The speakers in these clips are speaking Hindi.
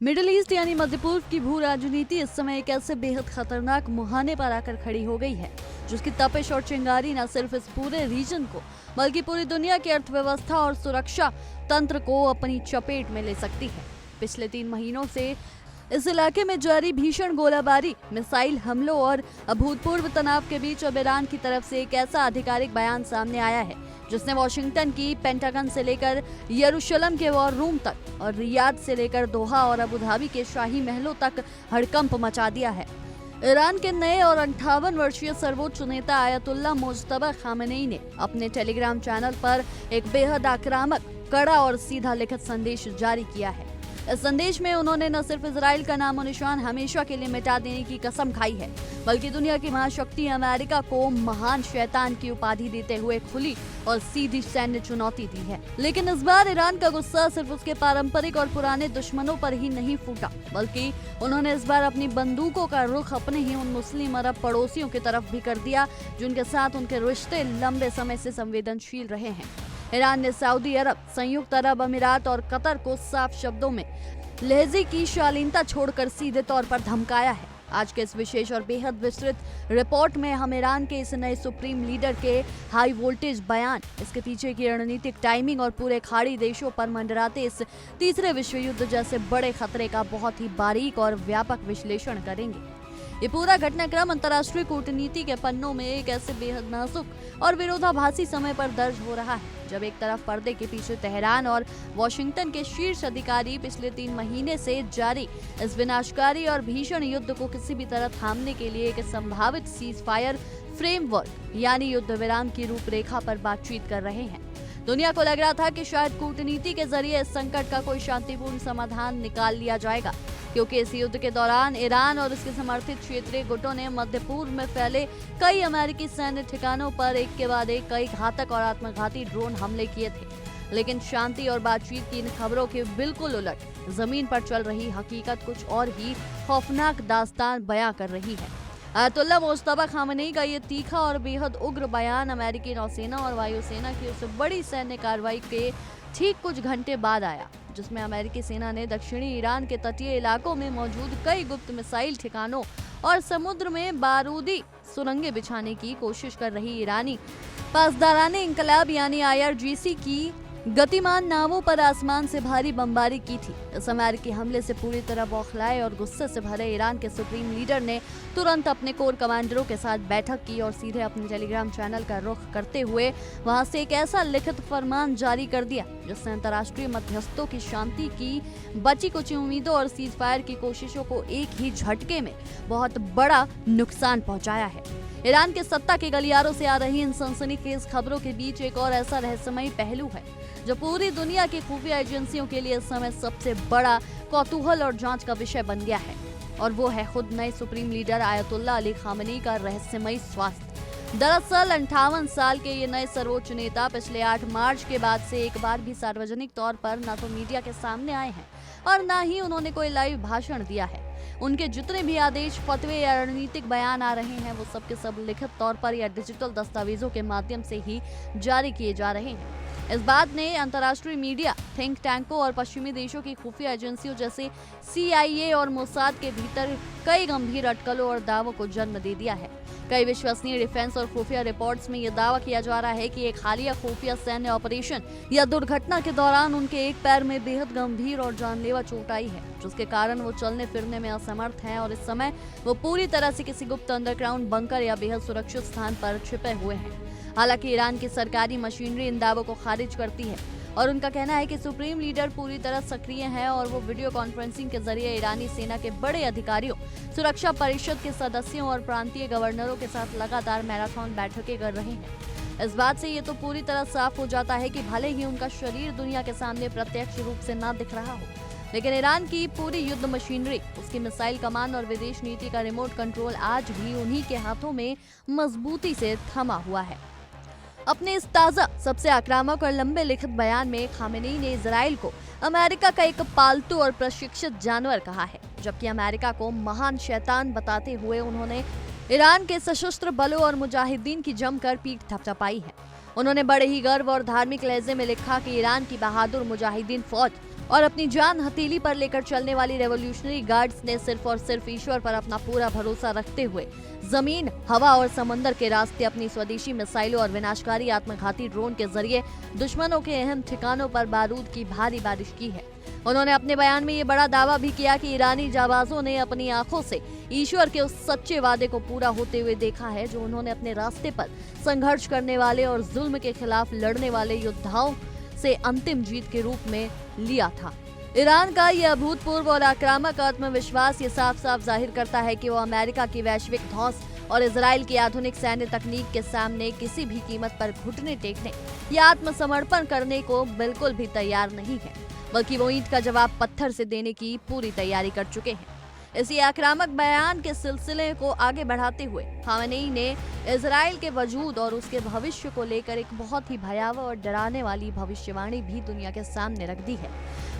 मिडिल ईस्ट यानी मध्य पूर्व की भू राजनीति इस समय एक ऐसे बेहद खतरनाक मुहाने पर आकर खड़ी हो गई है जिसकी तपिश और चिंगारी न सिर्फ इस पूरे रीजन को बल्कि पूरी दुनिया की अर्थव्यवस्था और सुरक्षा तंत्र को अपनी चपेट में ले सकती है। पिछले 3 महीनों से इस इलाके में जारी भीषण गोलाबारी, मिसाइल हमलों और अभूतपूर्व तनाव के बीच अब ईरान की तरफ से एक ऐसा आधिकारिक बयान सामने आया है जिसने वॉशिंगटन की पेंटागन से लेकर यरूशलेम के वॉर रूम तक और रियाद से लेकर दोहा और अबू धाबी के शाही महलों तक हड़कंप मचा दिया है। ईरान के नए और 58 वर्षीय सर्वोच्च नेता आयतुल्लाह मुज्तबा खामेनेई ने अपने टेलीग्राम चैनल पर एक बेहद आक्रामक, कड़ा और सीधा लिखित संदेश जारी किया है। इस संदेश में उन्होंने न सिर्फ इजराइल का नामो निशान हमेशा के लिए मिटा देने की कसम खाई है बल्कि दुनिया की महाशक्ति अमेरिका को महान शैतान की उपाधि देते हुए खुली और सीधी सैन्य चुनौती दी है। लेकिन इस बार ईरान का गुस्सा सिर्फ उसके पारंपरिक और पुराने दुश्मनों पर ही नहीं फूटा बल्कि उन्होंने इस बार अपनी बंदूकों का रुख अपने ही उन मुस्लिम अरब पड़ोसियों की तरफ भी कर दिया जिनके साथ उनके रिश्ते लंबे समय से संवेदनशील रहे हैं। ईरान ने सऊदी अरब, संयुक्त अरब अमीरात और कतर को साफ शब्दों में लहजे की शालीनता छोड़कर सीधे तौर पर धमकाया है। आज के इस विशेष और बेहद विस्तृत रिपोर्ट में हम ईरान के इस नए सुप्रीम लीडर के हाई वोल्टेज बयान, इसके पीछे की रणनीतिक टाइमिंग और पूरे खाड़ी देशों पर मंडराते इस तीसरे विश्व युद्ध जैसे बड़े खतरे का बहुत ही बारीक और व्यापक विश्लेषण करेंगे। ये पूरा घटनाक्रम अंतर्राष्ट्रीय कूटनीति के पन्नों में एक ऐसे बेहद नाजुक और विरोधाभासी समय पर दर्ज हो रहा है जब एक तरफ पर्दे के पीछे तेहरान और वॉशिंगटन के शीर्ष अधिकारी पिछले 3 महीने से जारी इस विनाशकारी और भीषण युद्ध को किसी भी तरह थामने के लिए एक संभावित सीज फायर फ्रेमवर्क यानी युद्ध विराम की रूपरेखा पर बातचीत कर रहे हैं। दुनिया को लग रहा था कि शायद कूटनीति के जरिए इस संकट का कोई शांतिपूर्ण समाधान निकाल लिया जाएगा क्योंकि इस युद्ध के दौरान ईरान और इसके समर्थित क्षेत्रीय गुटों ने मध्य पूर्व में फैले कई अमेरिकी सैन्य ठिकानों पर एक के बाद एक कई घातक और आत्मघाती ड्रोन हमले किए थे। लेकिन शांति और बातचीत की इन खबरों के बिल्कुल उलट जमीन पर चल रही हकीकत कुछ और ही खौफनाक दास्तान बयां कर रही है। आयतुल्लाह मुज्तबा खामेनेई का ये तीखा और बेहद उग्र बयान अमेरिकी नौसेना और वायुसेना की उस बड़ी सैन्य कार्रवाई के ठीक कुछ घंटे बाद आया जिसमें अमेरिकी सेना ने दक्षिणी ईरान के तटीय इलाकों में मौजूद कई गुप्त मिसाइल ठिकानों और समुद्र में बारूदी सुरंगें बिछाने की कोशिश कर रही ईरानी पासदाराने इंकलाब यानी IRGC की गतिमान नावों पर आसमान से भारी बमबारी की थी। इस अमेरिकी हमले से पूरी तरह बौखलाए और गुस्से से भरे ईरान के सुप्रीम लीडर ने तुरंत अपने कोर कमांडरों के साथ बैठक की और सीधे अपने टेलीग्राम चैनल का रुख करते हुए वहां से एक ऐसा लिखित फरमान जारी कर दिया जिसने अंतर्राष्ट्रीय मध्यस्थों की शांति की बची कुची उम्मीदों और सीज फायर की कोशिशों को एक ही झटके में बहुत बड़ा नुकसान पहुंचाया है। ईरान के सत्ता के गलियारों से आ रही इन सनसनीखेज खबरों के बीच एक और ऐसा रहस्यमयी पहलू है जो पूरी दुनिया की खुफिया एजेंसियों के लिए इस समय सबसे बड़ा कौतूहल और जांच का विषय बन गया है और वो है खुद नए supreme leader Ayatollah Ali Khamenei का रहस्यमयी स्वास्थ्य। दरअसल 58 साल के ये नए सर्वोच्च नेता पिछले 8 मार्च के बाद से एक बार भी सार्वजनिक तौर पर न तो मीडिया के सामने आए हैं और न ही उन्होंने कोई लाइव भाषण दिया है। उनके जितने भी आदेश, फतवे या रणनीतिक बयान आ रहे हैं वो सब के सब लिखित तौर पर या डिजिटल दस्तावेजों के माध्यम से ही जारी किए जा रहे हैं। इस बात ने अंतर्राष्ट्रीय मीडिया, थिंक टैंकों और पश्चिमी देशों की खुफिया एजेंसियों जैसे CIA और मोसाद के भीतर कई गंभीर अटकलों और दावों को जन्म दे दिया है। कई विश्वसनीय डिफेंस और खुफिया रिपोर्ट्स में यह दावा किया जा रहा है कि एक हालिया खुफिया सैन्य ऑपरेशन या दुर्घटना के दौरान उनके एक पैर में बेहद गंभीर और जानलेवा चोट आई है जिसके कारण वो चलने फिरने में असमर्थ हैं और इस समय वो पूरी तरह से किसी गुप्त अंडरग्राउंड बंकर या बेहद सुरक्षित स्थान पर छिपे हुए हैं। हालांकि ईरान की सरकारी मशीनरी इन दावों को खारिज करती है और उनका कहना है कि सुप्रीम लीडर पूरी तरह सक्रिय हैं और वो वीडियो कॉन्फ्रेंसिंग के जरिए ईरानी सेना के बड़े अधिकारियों, सुरक्षा परिषद के सदस्यों और प्रांतीय गवर्नरों के साथ लगातार मैराथन बैठकें कर रहे हैं। इस बात से ये तो पूरी तरह साफ हो जाता है कि भले ही उनका शरीर दुनिया के सामने प्रत्यक्ष रूप से ना दिख रहा हो लेकिन ईरान की पूरी युद्ध मशीनरी, उसकी मिसाइल कमान और विदेश नीति का रिमोट कंट्रोल आज भी उन्हीं के हाथों में मजबूती से थमा हुआ है। अपने इस ताजा, सबसे आक्रामक और लंबे लिखित बयान में खामेनेई ने इजराइल को अमेरिका का एक पालतू और प्रशिक्षित जानवर कहा है जबकि अमेरिका को महान शैतान बताते हुए उन्होंने ईरान के सशस्त्र बलों और मुजाहिदीन की जमकर पीठ थपथपाई है। उन्होंने बड़े ही गर्व और धार्मिक लहजे में लिखा कि ईरान की बहादुर मुजाहिदीन फौज और अपनी जान हथेली पर लेकर चलने वाली रेवोल्यूशनरी गार्ड्स ने सिर्फ और सिर्फ ईश्वर पर अपना पूरा भरोसा रखते हुए जमीन, हवा और समंदर के रास्ते अपनी स्वदेशी मिसाइलों और विनाशकारी आत्मघाती ड्रोन के जरिए दुश्मनों के अहम ठिकानों पर बारूद की भारी बारिश की है। उन्होंने अपने बयान में ये बड़ा दावा भी किया कि ईरानी जाबाजों ने अपनी आंखों से ईश्वर के उस सच्चे वादे को पूरा होते हुए देखा है जो उन्होंने अपने रास्ते पर संघर्ष करने वाले और जुल्म के खिलाफ लड़ने वाले योद्धाओं से अंतिम जीत के रूप में लिया था। ईरान का यह अभूतपूर्व और आक्रामक आत्मविश्वास ये साफ साफ जाहिर करता है कि वो अमेरिका की वैश्विक धौंस और इजराइल की आधुनिक सैन्य तकनीक के सामने किसी भी कीमत पर घुटने टेकने या आत्मसमर्पण करने को बिल्कुल भी तैयार नहीं है, बल्कि वो ईंट का जवाब पत्थर से देने की पूरी तैयारी कर चुके हैं। इसी आक्रामक बयान के सिलसिले को आगे बढ़ाते हुए खामेनेई ने इजराइल के वजूद और उसके भविष्य को लेकर एक बहुत ही भयावह और डराने वाली भविष्यवाणी भी दुनिया के सामने रख दी है।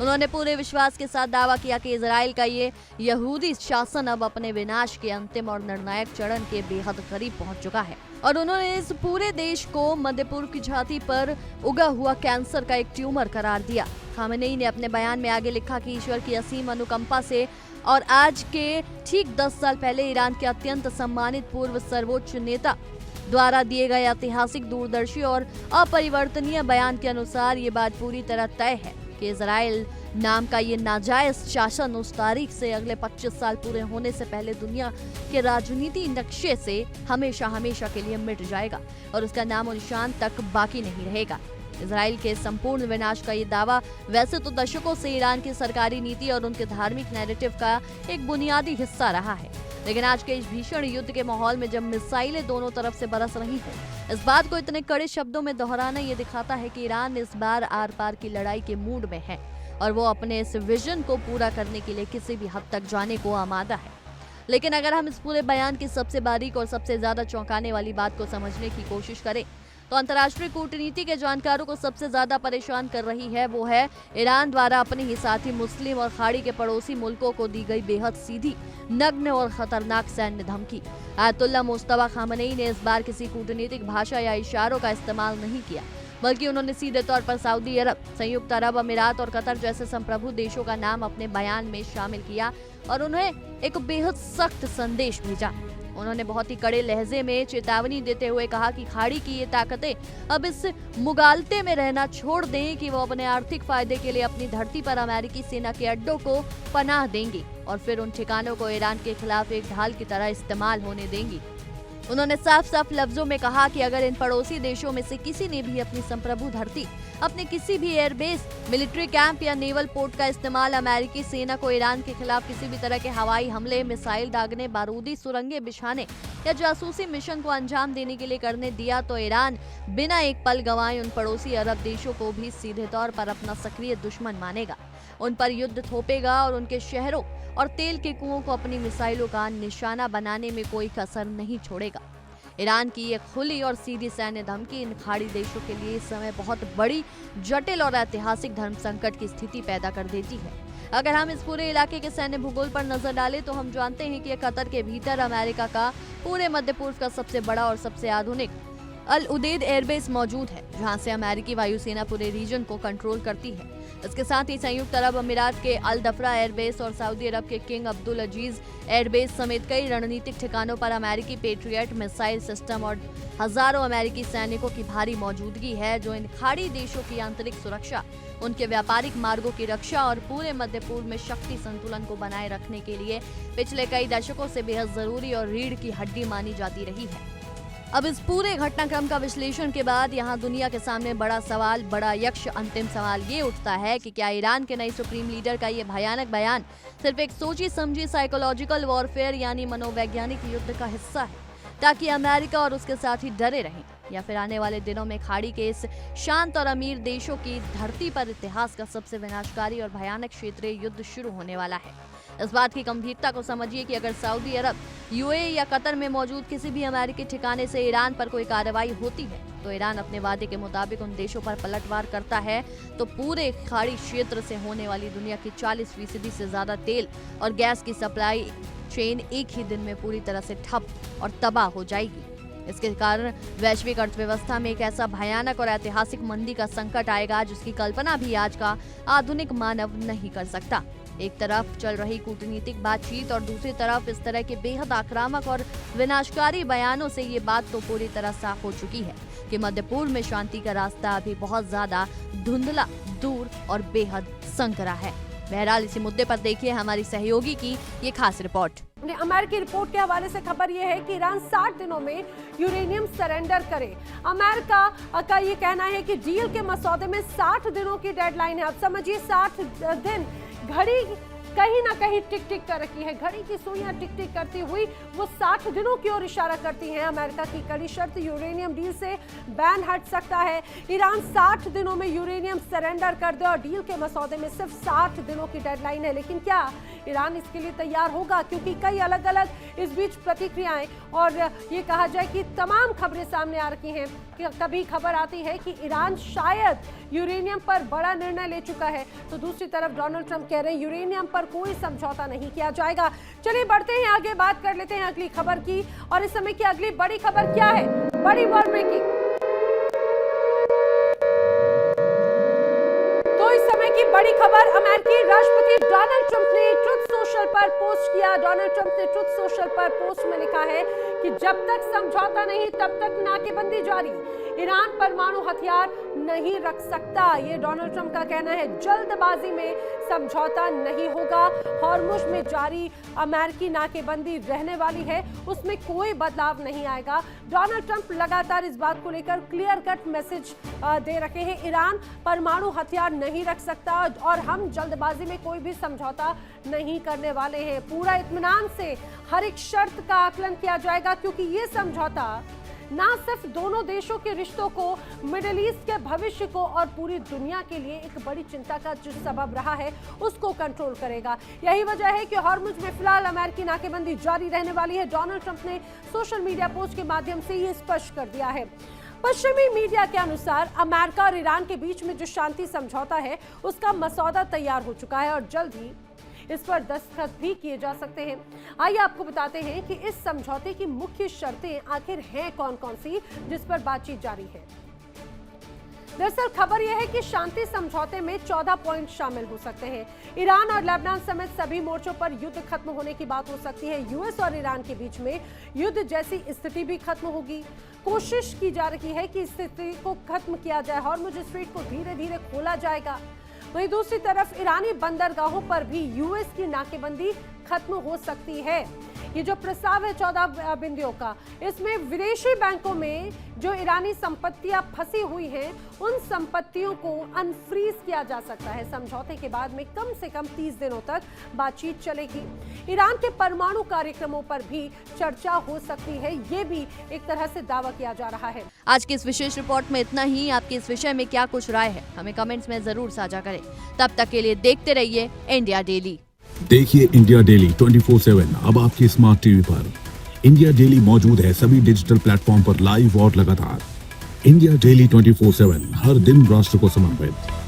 उन्होंने पूरे विश्वास के साथ दावा किया कि इजराइल का ये यहूदी शासन अब अपने विनाश के अंतिम और निर्णायक चरण के बेहद करीब पहुंच चुका है और उन्होंने इस पूरे देश को मध्य पूर्व की छाती पर उगा हुआ कैंसर का एक ट्यूमर करार दिया। खामेनेई ने अपने बयान में आगे लिखा कि ईश्वर की असीम अनुकंपा से और आज के ठीक 10 साल पहले ईरान के अत्यंत सम्मानित पूर्व सर्वोच्च नेता द्वारा दिए गए ऐतिहासिक, दूरदर्शी और अपरिवर्तनीय बयान के अनुसार ये बात पूरी तरह तय है कि इजराइल नाम का ये नाजायज शासन उस तारीख से अगले 25 साल पूरे होने से पहले दुनिया के राजनीति नक्शे से हमेशा हमेशा के लिए मिट जाएगा और उसका नाम और निशान तक बाकी नहीं रहेगा। इजराइल के संपूर्ण विनाश का ये दावा वैसे तो दशकों से ईरान की सरकारी नीति और उनके धार्मिक नैरेटिव का एक बुनियादी हिस्सा रहा है, लेकिन आज के इस भीषण युद्ध के माहौल में जब मिसाइलें दोनों तरफ से बरस रही हैं, इस बात को इतने कड़े शब्दों में दोहराना ये दिखाता है कि ईरान इस बार आर पार की लड़ाई के मूड में है और वो अपने इस विजन को पूरा करने के लिए किसी भी हद तक जाने को आमादा है। लेकिन अगर हम इस पूरे बयान की सबसे बारीक और सबसे ज्यादा चौंकाने वाली बात को समझने की कोशिश करें तो अंतर्राष्ट्रीय कूटनीति के जानकारों को सबसे ज्यादा परेशान कर रही है वो है ईरान द्वारा अपने ही साथी मुस्लिम और खाड़ी के पड़ोसी मुल्कों को दी गई बेहद सीधी, नग्न और खतरनाक सैन्य धमकी। आयतुल्लाह मुस्तफा खामेनेई ने इस बार किसी कूटनीतिक भाषा या इशारों का इस्तेमाल नहीं किया, बल्कि उन्होंने सीधे तौर पर सऊदी अरब, संयुक्त अरब अमीरात और कतर जैसे संप्रभु देशों का नाम अपने बयान में शामिल किया और उन्हें एक बेहद सख्त संदेश भेजा। उन्होंने बहुत ही कड़े लहजे में चेतावनी देते हुए कहा कि खाड़ी की ये ताकतें अब इस मुगालते में रहना छोड़ दें कि वो अपने आर्थिक फायदे के लिए अपनी धरती पर अमेरिकी सेना के अड्डों को पनाह देंगी और फिर उन ठिकानों को ईरान के खिलाफ एक ढाल की तरह इस्तेमाल होने देंगी। उन्होंने साफ साफ लफ्जों में कहा कि अगर इन पड़ोसी देशों में से किसी ने भी अपनी संप्रभु धरती, अपने किसी भी एयरबेस, मिलिट्री कैंप या नेवल पोर्ट का इस्तेमाल अमेरिकी सेना को ईरान के खिलाफ किसी भी तरह के हवाई हमले, मिसाइल दागने, बारूदी सुरंगें बिछाने या जासूसी मिशन को अंजाम देने के लिए करने दिया तो ईरान बिना एक पल गंवाए उन पड़ोसी अरब देशों को भी सीधे तौर पर अपना सक्रिय दुश्मन मानेगा, उन पर युद्ध थोपेगा और उनके शहरों और तेल के कुओं को अपनी मिसाइलों का निशाना बनाने में कोई कसर नहीं छोड़ेगा। ईरान की ये खुली और सीधी सैन्य धमकी इन खाड़ी देशों के लिए इस समय बहुत बड़ी, जटिल और ऐतिहासिक धर्म संकट की स्थिति पैदा कर देती है। अगर हम इस पूरे इलाके के सैन्य भूगोल पर नजर डालें तो हम जानते हैं कि कतर के भीतर अमेरिका का पूरे मध्य पूर्व का सबसे बड़ा और सबसे आधुनिक अल उदेद एयरबेस मौजूद है, जहां से अमेरिकी वायुसेना पूरे रीजन को कंट्रोल करती है। इसके साथ ही संयुक्त अरब अमीरात के अल दफरा एयरबेस और सऊदी अरब के किंग अब्दुल अजीज एयरबेस समेत कई रणनीतिक ठिकानों पर अमेरिकी पेट्रियट मिसाइल सिस्टम और हजारों अमेरिकी सैनिकों की भारी मौजूदगी है, जो इन खाड़ी देशों की आंतरिक सुरक्षा, उनके व्यापारिक मार्गों की रक्षा और पूरे मध्य पूर्व में शक्ति संतुलन को बनाए रखने के लिए पिछले कई दशकों से बेहद जरूरी और रीढ़ की हड्डी मानी जाती रही है। अब इस पूरे घटनाक्रम का विश्लेषण के बाद यहाँ दुनिया के सामने बड़ा सवाल, बड़ा यक्ष अंतिम सवाल ये उठता है कि क्या ईरान के नए सुप्रीम लीडर का ये भयानक बयान सिर्फ एक सोची समझी साइकोलॉजिकल वॉरफेयर यानी मनोवैज्ञानिक युद्ध का हिस्सा है ताकि अमेरिका और उसके साथी डरे रहें, या फिर आने वाले दिनों में खाड़ी के इस शांत और अमीर देशों की धरती पर इतिहास का सबसे विनाशकारी और भयानक क्षेत्रीय युद्ध शुरू होने वाला है। इस बात की गंभीरता को समझिए कि अगर सऊदी अरब, यूएई या कतर में मौजूद किसी भी अमेरिकी ठिकाने से ईरान पर कोई कार्रवाई होती है तो ईरान अपने वादे के मुताबिक उन देशों पर पलटवार करता है तो पूरे खाड़ी क्षेत्र से होने वाली दुनिया की 40% से ज्यादा तेल और गैस की सप्लाई चेन एक ही दिन में पूरी तरह से ठप और तबाह हो जाएगी। इसके कारण वैश्विक अर्थव्यवस्था में एक ऐसा भयानक और ऐतिहासिक मंदी का संकट आएगा जिसकी कल्पना भी आज का आधुनिक मानव नहीं कर सकता। एक तरफ चल रही कूटनीतिक बातचीत और दूसरी तरफ इस तरह के बेहद आक्रामक और विनाशकारी बयानों से ये बात तो पूरी तरह साफ हो चुकी है कि मध्य पूर्व में शांति का रास्ता अभी बहुत ज्यादा धुंधला, दूर और बेहद संकरा है। बहरहाल इसी मुद्दे पर देखिए हमारी सहयोगी की ये खास रिपोर्ट। अमेरिकी रिपोर्ट के हवाले से खबर यह है कि ईरान 60 दिनों में यूरेनियम सरेंडर करे। अमेरिका का ये कहना है कि डील के मसौदे में 60 दिनों की डेडलाइन है। अब समझिए 60 दिन, घड़ी कहीं ना कहीं टिक टिक कर रखी है, घड़ी की सुइयां टिक टिक करती हुई वो 60 दिनों की ओर इशारा करती हैं। अमेरिका की कड़ी शर्त यूरेनियम डील से बैन हट सकता है। ईरान 60 दिनों में यूरेनियम सरेंडर कर दे और डील के मसौदे में सिर्फ 60 दिनों की डेडलाइन है। लेकिन क्या ईरान इसके लिए तैयार होगा? क्योंकि कई अलग अलग इस बीच प्रतिक्रियाएं और ये कहा जाए कि तमाम खबरें सामने आ रही हैं कि कभी खबर आती है कि ईरान शायद यूरेनियम पर बड़ा निर्णय ले चुका है, तो दूसरी तरफ डोनाल्ड ट्रंप कह रहे हैं यूरेनियम पर कोई समझौता नहीं किया जाएगा। चलिए बढ़ते हैं आगे, बात कर लेते हैं अगली खबर की। और इस समय की अगली बड़ी खबर क्या है? बड़ी वर्ल्ड ब्रेकिंग। तो इस समय की बड़ी खबर, अमेरिकी राष्ट्रपति डोनाल्ड ट्रंप ने ट्रुथ सोशल पर पोस्ट किया। डोनाल्ड ट्रंप ने ट्रुथ सोशल पर पोस्ट में लिखा है कि जब तक समझौता नहीं तब तक नाकेबंदी जारी, ईरान परमाणु हथियार नहीं रख सकता। ये डोनाल्ड ट्रंप का कहना है। जल्दबाजी में समझौता नहीं होगा। हॉर्मुज में जारी अमेरिकी नाकेबंदी रहने वाली है, उसमें कोई बदलाव नहीं आएगा। डोनाल्ड ट्रंप लगातार इस बात को लेकर क्लियर कट मैसेज दे रखे हैं। ईरान परमाणु हथियार नहीं रख सकता और हम जल्दबाजी में कोई भी समझौता नहीं करने वाले हैं। पूरा इत्मीनान से हर एक शर्त का आकलन किया जाएगा, क्योंकि ये समझौता ना सिर्फ दोनों देशों के रिश्तों को, मिडिल ईस्ट के भविष्य को और पूरी दुनिया के लिए एक बड़ी चिंता का जो सबब रहा है उसको कंट्रोल करेगा। यही वजह है कि हॉर्मुज में फिलहाल अमेरिकी नाकेबंदी जारी रहने वाली है। डोनाल्ड ट्रंप ने सोशल मीडिया पोस्ट के माध्यम से ये स्पष्ट कर दिया है। पश्चिमी मीडिया के अनुसार अमेरिका और ईरान के बीच में जो शांति समझौता है उसका मसौदा तैयार हो चुका है और जल्द ही इस पर दस्तखत भी किए जा सकते हैं। आइए आपको बताते हैं कि इस समझौते की मुख्य शर्तें आखिर हैं कौन कौन सी जिस पर बातचीत जारी है। दरअसल खबर यह है कि शांति समझौते में 14 पॉइंट शामिल हो सकते हैं। ईरान और लेबनान समेत सभी मोर्चों पर युद्ध खत्म होने की बात हो सकती है। यूएस और ईरान के बीच में युद्ध जैसी स्थिति भी खत्म होगी। कोशिश की जा रही है कि स्थिति को खत्म किया जाए। हॉर्मुज स्ट्रेट को धीरे धीरे खोला जाएगा। वहीं दूसरी तरफ ईरानी बंदरगाहों पर भी यूएस की नाकेबंदी खत्म हो सकती है। ये जो प्रस्ताव है 14 बिंदुओं का, इसमें विदेशी बैंकों में जो ईरानी संपत्तियां फंसी हुई हैं उन संपत्तियों को अनफ्रीज किया जा सकता है। समझौते के बाद में कम से कम 30 दिनों तक बातचीत चलेगी। ईरान के परमाणु कार्यक्रमों पर भी चर्चा हो सकती है, ये भी एक तरह से दावा किया जा रहा है। आज की इस विशेष रिपोर्ट में इतना ही। आपकी इस विषय में क्या कुछ राय है हमें कमेंट्स में जरूर साझा करें। तब तक के लिए देखते रहिए इंडिया डेली। देखिए इंडिया डेली 24/7 अब आपके स्मार्ट टीवी पर। इंडिया डेली मौजूद है सभी डिजिटल प्लेटफॉर्म पर लाइव और लगातार। इंडिया डेली 24/7 हर दिन राष्ट्र को समर्पित।